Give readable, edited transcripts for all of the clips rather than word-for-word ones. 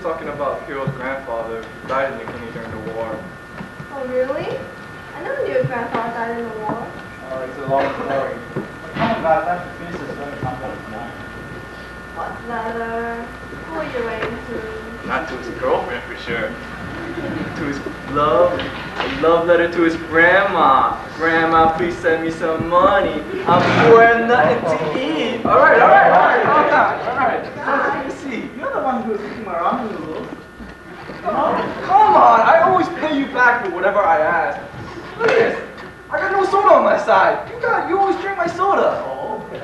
talking about Hiro's grandfather who died in New Guinea during the war. Oh, really? I never knew your grandfather died in the war. Oh, it's a long story. Come on, guys, let's finish the story and come back tonight. What letter? Who are you writing to? Not to his girlfriend for sure. To his a love letter to his grandma. Grandma, please send me some money. I'm poor and nothing to eat. All right, calm down. All right, take a seat. You're the one who's eating my ramen noodles. Come on, I always pay you back for whatever I ask. Look at this. I got no soda on my side. You always drink my soda. Oh, okay.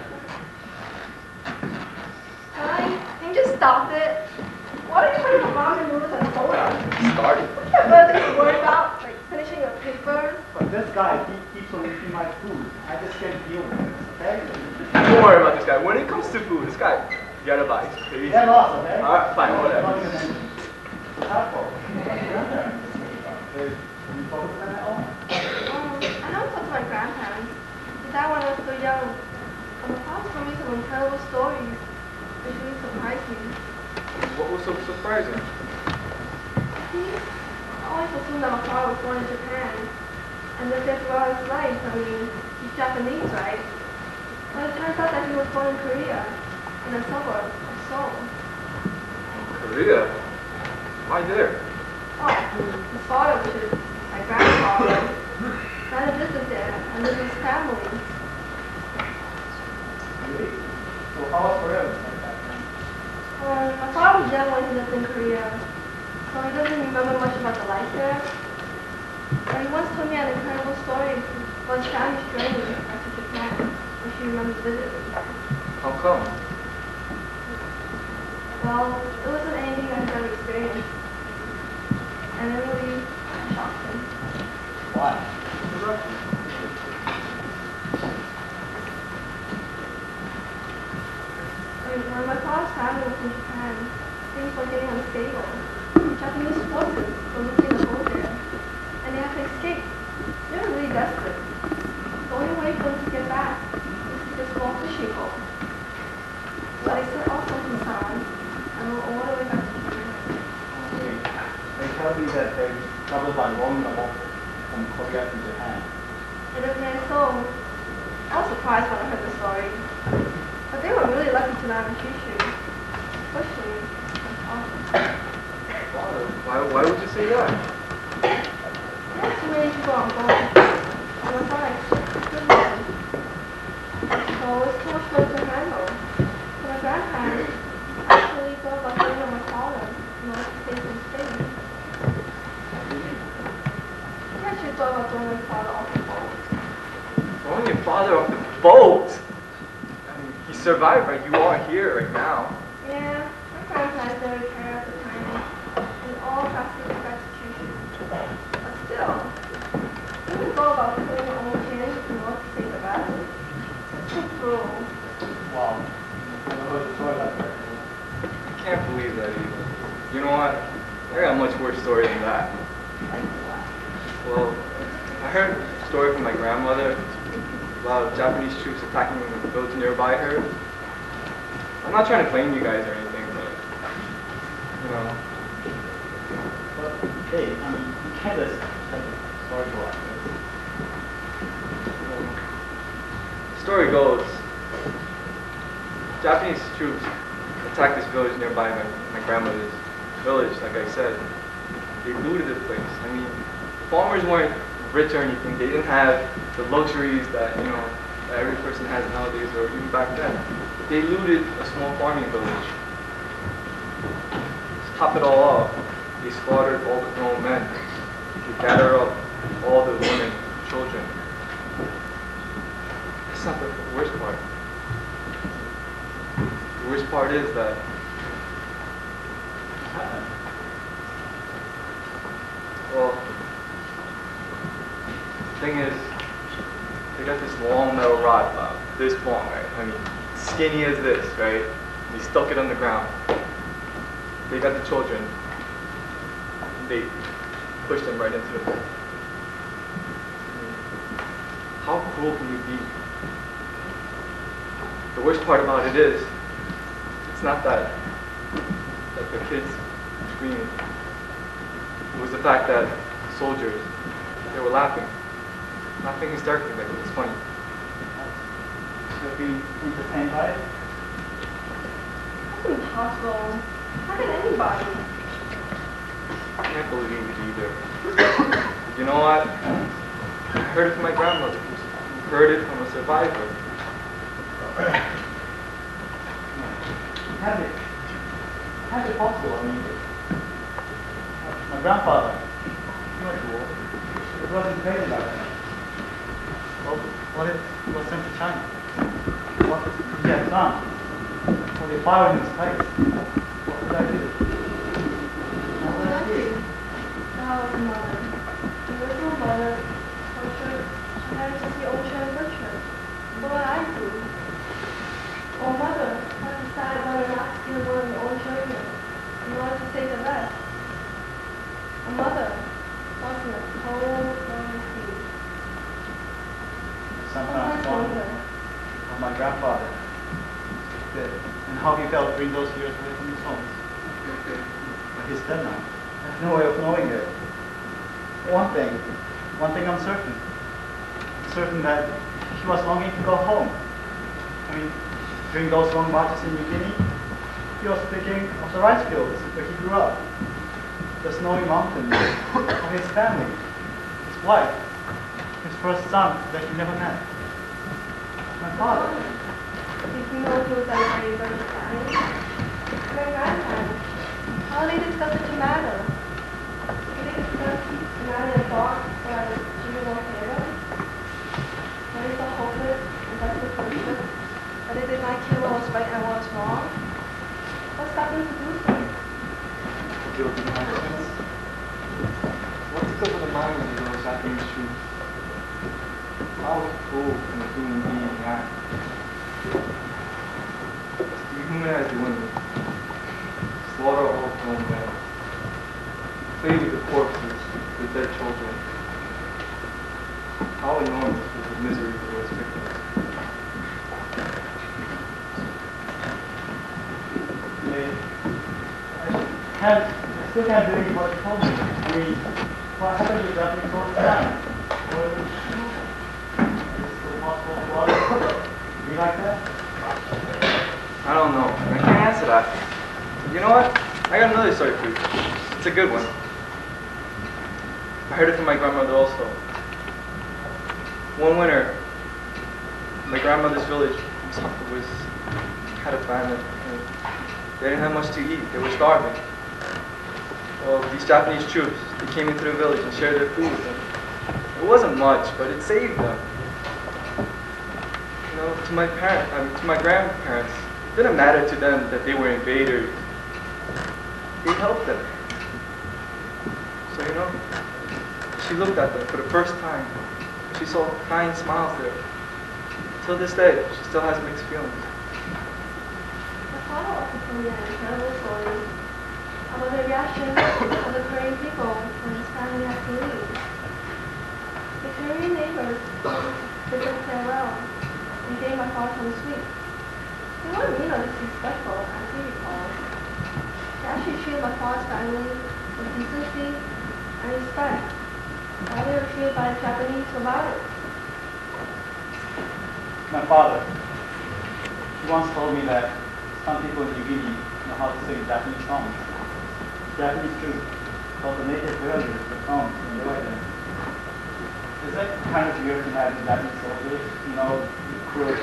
Can you just stop it? Why are you putting the ramen noodles and soda? Started. What do you have other things to worry about? Like finishing your papers? But this guy, he keeps on eating my food. I just can't deal with this, okay? Don't worry about this guy. When it comes to food, this guy, you gotta buy. Crazy. Get lost, okay? Alright, fine, whatever. Apple. You talk to them at all? I haven't talked to my grandparents. They died when I was so young. But my father told me some incredible stories, which really surprised me. What was so surprising? He always assumed that my father was born in Japan and lived there throughout his life. I mean, he's Japanese, right? But it turns out that he was born in Korea, in a suburb of Seoul. Korea? Why there? Oh, his father, which is my grandfather, ran a business there and lived with his family. Really? So how was Korea like that then? My father was young when he lived in Korea, so he doesn't remember much about the life there. But he once told me an incredible story about his family's journey back to Japan, which he remembers vividly. How come? Well, it wasn't anything I'd ever experienced, and it really shocked him. Why? When my father's family was in Japan, things were getting unstable. Japanese forces were losing the hold there, and they had to escape. They were really desperate. The only way for them to get back was to get a small fishing boat. So they set off from Busan and were all the way back to Japan. They tell me that they traveled by rowing a boat from Korea to Japan. It appears so. I was surprised when I heard the story. But they were really lucky to land in Kyushu, especially my father. Why would you say that? There were too many people on board, and my father accepted them. So it was too much for him to handle. So my grandparents actually thought about getting on my father in order to save him space. He actually thought about throwing my father off the boat. Throwing your father off the boat? He survived, right? You are here right now. Yeah, my grandparents never cared at the time, and all practically back to Kyushu. But still, who would go about putting their own chances in order to save the rest? It's so cruel. Wow. I never heard a story like that. I can't believe that either. You know what? I got a much worse story than that. Like what? Well, I heard a story from my grandmother about Japanese troops attacking the village nearby her. I'm not trying to blame you guys or anything, but, you know. But, hey, I mean, you can't just tell a story like this. The story goes, Japanese troops attacked this village nearby my grandmother's village, like I said. They looted the place. I mean, farmers weren't rich or anything. They didn't have the luxuries that, you know, that every person has nowadays or even back then. They looted a small farming village. To top it all off, they slaughtered all the grown men. They gathered up all the women and children. That's not the worst part. The worst part is that well, the thing is, they got this long metal rod about this long, right? I mean, skinny as this, right? They stuck it on the ground. They got the children. They pushed them right into the pit. How cruel can you be? The worst part about it is, it's not that the kids screaming. It was the fact that soldiers, they were laughing hysterically, like it was funny. So being entertained by it? That's impossible. How can anybody? I can't believe it either. You know what? I heard it from my grandmother, who heard it from a survivor. How's it possible? I mean, my grandfather, he went to war. It wasn't crazy back then. Well, what if he was sent to China? What if he had done? Well, they fired in his place. What would I do? What would I do? That was a mother. The little mother tortured her parents to see ocean and butcher. What would I do? Oh, mother, I decided whether or not to steal one of the old children in order to save the rest. A mother was in a cold, lonely sea. Sometimes wonder how my grandfather did and how he felt during those years away from his home. But he's dead now. I have no way of knowing it. One thing I'm certain. Certain that he was longing to go home. I mean, during those long marches in New Guinea, he was thinking of the rice fields where he grew up, the snowy mountains, of his family, his wife, his first son that he never met. My father. Did you know he was angry about his family? My grandparents. How did they discuss the tomato? Did they discuss tomato and thought that Jimmy won't hear them? What is the hopeless and desperate friendship? That they did not kill what was right and what was wrong? What stopped them to do so? Guilty conscience. What took over the mind of those Japanese troops? How cruel can a human being act? Dehumanize the women, slaughter all grown men, play with the corpses, the dead children. How enormous was the misery for those victims? I still can't believe what you told me. I mean, what happened to the Japanese all the time? Is it still possible to watch? Be like that? I don't know. I can't answer that. You know what? I got another story for you. It's a good one. I heard it from my grandmother also. One winter, my grandmother's village had a famine. They didn't have much to eat. They were starving. Well, these Japanese troops, they came into the village and shared their food with them. It wasn't much, but it saved them. You know, to my grandparents, it didn't matter to them that they were invaders. They helped them. So, you know, she looked at them for the first time. She saw kind smiles there. Till this day, she still has mixed feelings. My father also told me an incredible story about the reaction of the Korean people when his family had to leave. The Korean neighbors bid them farewell and gave my father some sweets. They weren't mean or disrespectful, as he recalls. They actually treated my father's family with decency and respect, while they were treated by the Japanese survivors. My father, he once told me that some people in New Guinea know how to sing Japanese songs. Japanese troops told the native villagers the songs when they were there. Is that kind of weird to imagine Japanese soldiers, cruel,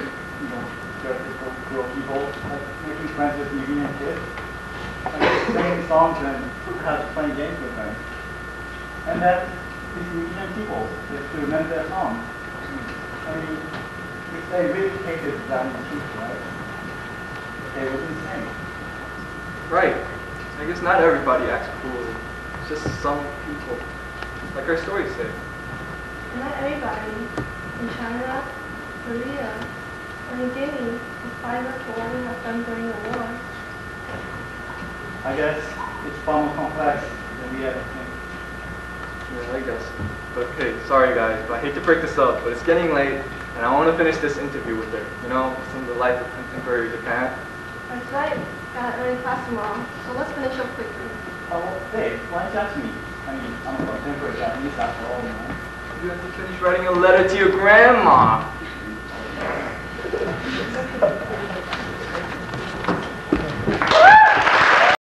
dirty, cruel people, like making friends with New Guinean kids? Like singing songs and perhaps playing games with them. And that these New Guinean people, they have to remember their songs. I mean, if they really hated Japanese troops, right? They would insane. Right. I guess not everybody acts cruelly. It's just some people. Like our stories say. And not everybody in China, Korea, or in Guinea was fighting for what we have done during the war. I guess it's far more complex than we ever think. Yeah, I guess. But okay, sorry guys, but I hate to break this up, but it's getting late, and I want to finish this interview with her. Some of the life of contemporary Japan. That's right. Got an early class tomorrow, so let's finish up quickly. well, Dave, why don't you ask me? I mean, I'm a contemporary Japanese after all, man. You have to finish writing a letter to your grandma.